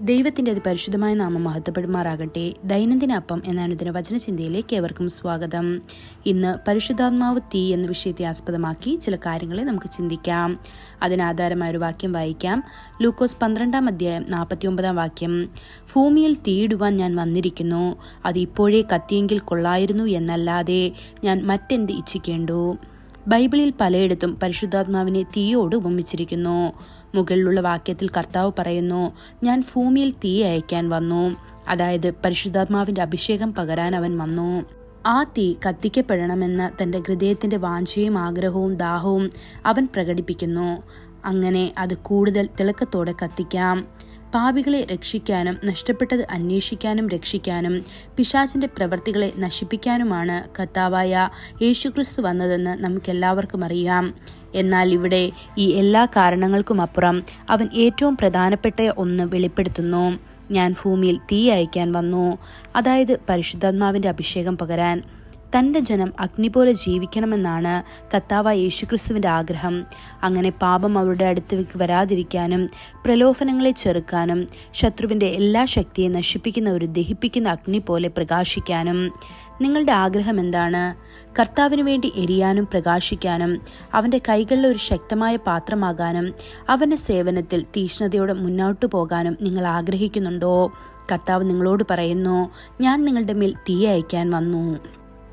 ദൈവത്തിൻ്റെ അതിപരിശുദ്ധമായ നാമം മഹത്വപ്പെടുമാറാകട്ടെ. ദൈനംദിന അപ്പം എന്ന അനുദിന വചനചിന്തയിലേക്ക് ഏവർക്കും സ്വാഗതം. ഇന്ന് പരിശുദ്ധാത്മാവ് തീ എന്ന വിഷയത്തെ ആസ്പദമാക്കി ചില കാര്യങ്ങളെ നമുക്ക് ചിന്തിക്കാം. അതിനാധാരമായ ഒരു വാക്യം വായിക്കാം. ലൂക്കോസ് 12 അധ്യായം 49 വാക്യം. ഭൂമിയിൽ തീയിടുവാൻ ഞാൻ വന്നിരിക്കുന്നു, അത് ഇപ്പോഴേ കത്തിയെങ്കിൽ കൊള്ളായിരുന്നു എന്നല്ലാതെ ഞാൻ മറ്റെന്ത് ഇച്ഛിക്കേണ്ടു. ബൈബിളിൽ പലയിടത്തും പരിശുദ്ധാത്മാവിനെ തീയോട് ഉപമിച്ചിരിക്കുന്നു. മുകളിലുള്ള വാക്യത്തിൽ കർത്താവ് പറയുന്നു, ഞാൻ ഭൂമിയിൽ തീ അയക്കാൻ വന്നു. അതായത് പരിശുദ്ധാത്മാവിന്റെ അഭിഷേകം പകരാൻ അവൻ വന്നു. ആ തീ കത്തിക്കപ്പെടണമെന്ന തന്റെ ഹൃദയത്തിന്റെ വാഞ്ചയും ആഗ്രഹവും ദാഹവും അവൻ പ്രകടിപ്പിക്കുന്നു. അങ്ങനെ അത് കൂടുതൽ തിളക്കത്തോടെ കത്തിക്കാം. പാപികളെ രക്ഷിക്കാനും നഷ്ടപ്പെട്ടത് അന്വേഷിക്കാനും രക്ഷിക്കാനും പിശാചിന്റെ പ്രവൃത്തികളെ നശിപ്പിക്കാനുമാണ് കർത്താവായ യേശുക്രിസ്തു വന്നതെന്ന് നമുക്കെല്ലാവർക്കും അറിയാം. എന്നാൽ ഇവിടെ ഈ എല്ലാ കാരണങ്ങൾക്കുമപ്പുറം അവൻ ഏറ്റവും പ്രധാനപ്പെട്ട ഒന്ന് വെളിപ്പെടുത്തുന്നു. ഞാൻ ഭൂമിയിൽ തീ അയക്കാൻ വന്നു, അതായത് പരിശുദ്ധാത്മാവിന്റെ അഭിഷേകം പകരാൻ. തൻ്റെ ജനം അഗ്നി പോലെ ജീവിക്കണമെന്നാണ് കർത്താവായ യേശുക്രിസ്തുവിൻ്റെ ആഗ്രഹം. അങ്ങനെ പാപം അവരുടെ അടുത്തേക്ക് വരാതിരിക്കാനും പ്രലോഭനങ്ങളെ ചെറുക്കാനും ശത്രുവിൻ്റെ എല്ലാ ശക്തിയെ നശിപ്പിക്കുന്ന ഒരു ദഹിപ്പിക്കുന്ന അഗ്നി പോലെ പ്രകാശിക്കാനും. നിങ്ങളുടെ ആഗ്രഹം എന്താണ്? കർത്താവിന് വേണ്ടി എരിയാനും പ്രകാശിക്കാനും അവൻ്റെ കൈകളിൽ ഒരു ശക്തമായ പാത്രമാകാനും അവൻ്റെ സേവനത്തിൽ തീഷ്ണതയോടെ മുന്നോട്ടു പോകാനും നിങ്ങൾ ആഗ്രഹിക്കുന്നുണ്ടോ? കർത്താവ് നിങ്ങളോട് പറയുന്നു, ഞാൻ നിങ്ങളുടെ മേൽ തീ അയക്കാൻ വന്നു.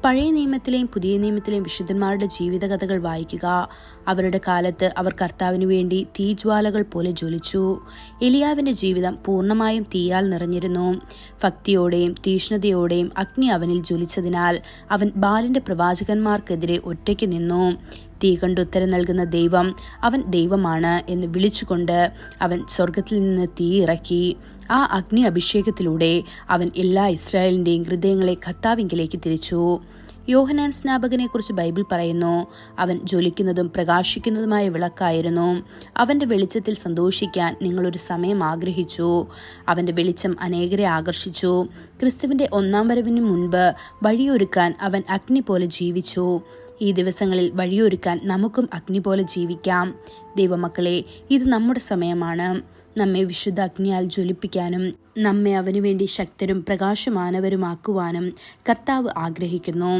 പഴയ നിയമത്തിലെയും പുതിയ നിയമത്തിലെയും വിശുദ്ധന്മാരുടെ ജീവിതകഥകൾ വായിക്കുക. അവരുടെ കാലത്ത് അവർ കർത്താവിന് വേണ്ടി തീജ്വാലകൾ പോലെ ജ്വലിച്ചു. എലിയാവിന്റെ ജീവിതം പൂർണ്ണമായും തീയാൽ നിറഞ്ഞിരുന്നു. ഭക്തിയോടെയും തീഷ്ണതയോടെയും അഗ്നി അവനിൽ ജ്വലിച്ചതിനാൽ അവൻ ബാലിന്റെ പ്രവാചകന്മാർക്കെതിരെ ഒറ്റയ്ക്ക് നിന്നു. തീ കണ്ട് ഉത്തരം നൽകുന്ന ദൈവം അവൻ ദൈവമാണ് എന്ന് വിളിച്ചുകൊണ്ട് അവൻ സ്വർഗത്തിൽ നിന്ന് തീ ഇറക്കി. ആ അഗ്നി അഭിഷേകത്തിലൂടെ അവൻ എല്ലാ ഇസ്രായേലിന്റെയും ഹൃദയങ്ങളെ കർത്താവിങ്കിലേക്ക് തിരിച്ചു. യോഹന്നാൻ സ്നാപകനെ കുറിച്ച് ബൈബിൾ പറയുന്നു, അവൻ ജ്വലിക്കുന്നതും പ്രകാശിക്കുന്നതുമായ വിളക്കായിരുന്നു. അവന്റെ വെളിച്ചത്തിൽ സന്തോഷിക്കാൻ നിങ്ങളൊരു സമയം ആഗ്രഹിച്ചു. അവന്റെ വെളിച്ചം അനേകരെ ആകർഷിച്ചു. ക്രിസ്തുവിന്റെ ഒന്നാം വരവിന് മുൻപ് വഴിയൊരുക്കാൻ അവൻ അഗ്നി പോലെ ജീവിച്ചു. ഈ ദിവസങ്ങളിൽ വഴിയൊരുക്കാൻ നമുക്കും അഗ്നി പോലെ ജീവിക്കാം. ദൈവമക്കളെ, ഇത് നമ്മുടെ സമയമാണ്. നമ്മെ വിശുദ്ധ അഗ്നിയാൽ ജ്വലിപ്പിക്കാനും നമ്മെ അവനു വേണ്ടി ശക്തരും പ്രകാശമാനവരുമാക്കുവാനും കർത്താവ് ആഗ്രഹിക്കുന്നു.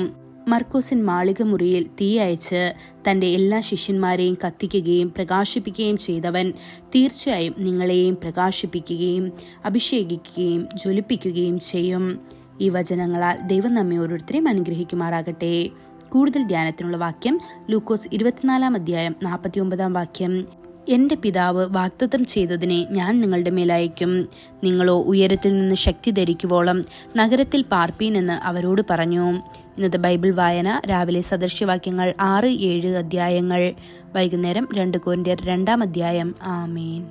മർക്കോസിൻ മാളിക മുറിയിൽ തീ അയച്ച് തൻ്റെ എല്ലാ ശിഷ്യന്മാരെയും കത്തിക്കുകയും പ്രകാശിപ്പിക്കുകയും ചെയ്തവൻ തീർച്ചയായും നിങ്ങളെയും പ്രകാശിപ്പിക്കുകയും അഭിഷേകിക്കുകയും ജ്വലിപ്പിക്കുകയും ചെയ്യും. ഈ വചനങ്ങളാൽ ദൈവം നമ്മെ ഓരോരുത്തരെയും അനുഗ്രഹിക്കുമാറാകട്ടെ. കൂടുതൽ ധ്യാനത്തിനുള്ള വാക്യം ലൂക്കോസ് 24 അധ്യായം 49 വാക്യം. എന്റെ പിതാവ് വാഗ്ദത്തം ചെയ്തതിനെ ഞാൻ നിങ്ങളുടെ മേലയക്കും. നിങ്ങളോ ഉയരത്തിൽ നിന്ന് ശക്തി ധരിക്കുവോളം നഗരത്തിൽ പാർപ്പീൻ എന്ന് അവരോട് പറഞ്ഞു. ഇന്നത്തെ ബൈബിൾ വായന രാവിലെ സദൃശ്യവാക്യങ്ങൾ 6-7 അധ്യായങ്ങൾ, വൈകുന്നേരം 2 കൊരിന്ത്യർ 2 അധ്യായം. ആമേൻ.